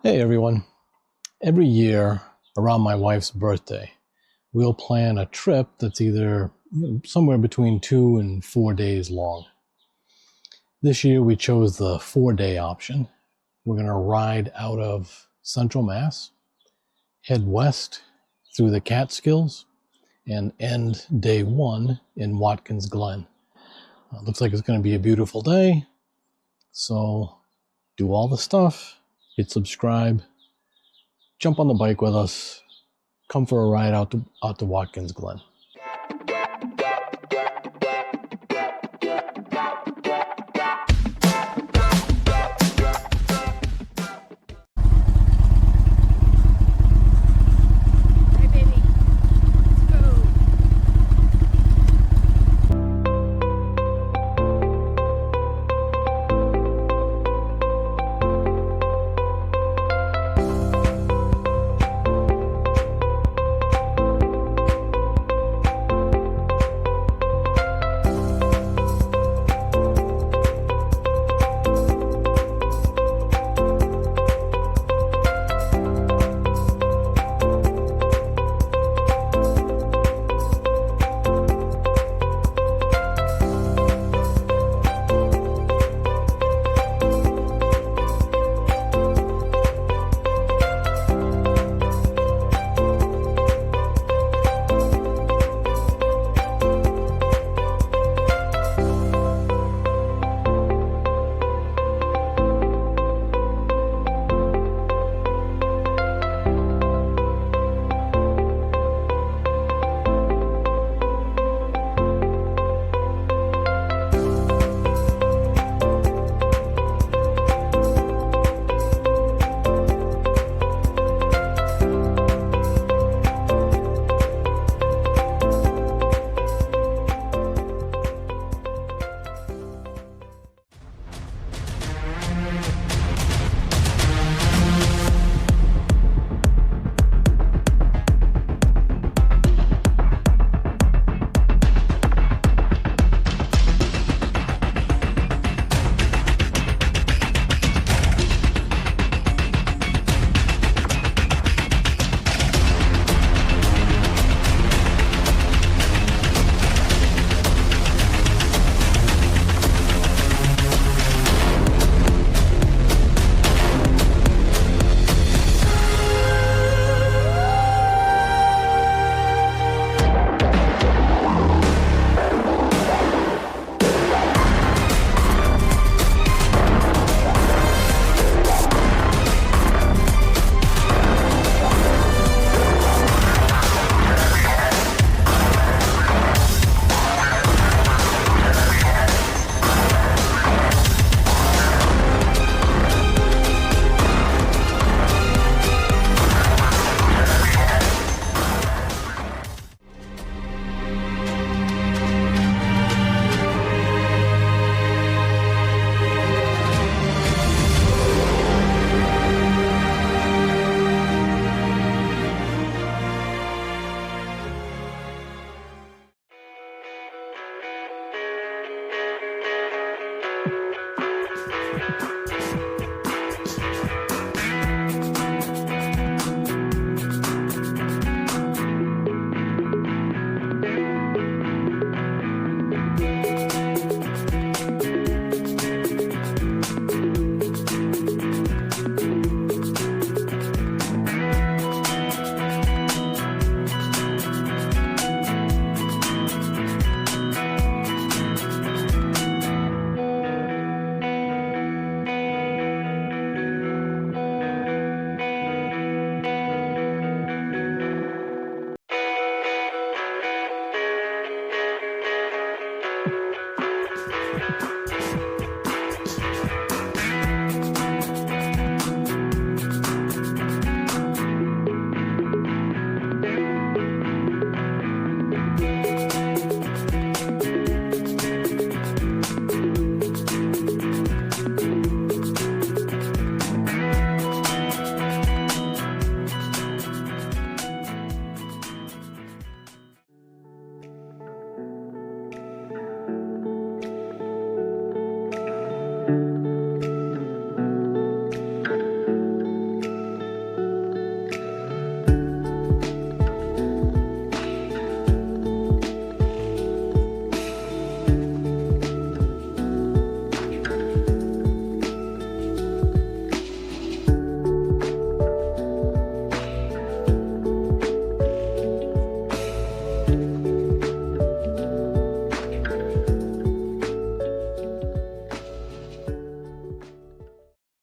Hey everyone. Every year around my wife's birthday, we'll plan a trip that's either somewhere between 2 and 4 days long. This year we chose the 4-day option. We're going to ride out of Central Mass, head west through the Catskills, and end day one in Watkins Glen. Looks like it's going to be a beautiful day, so do all the stuff, hit subscribe, jump on the bike with us, come for a ride out to Watkins Glen.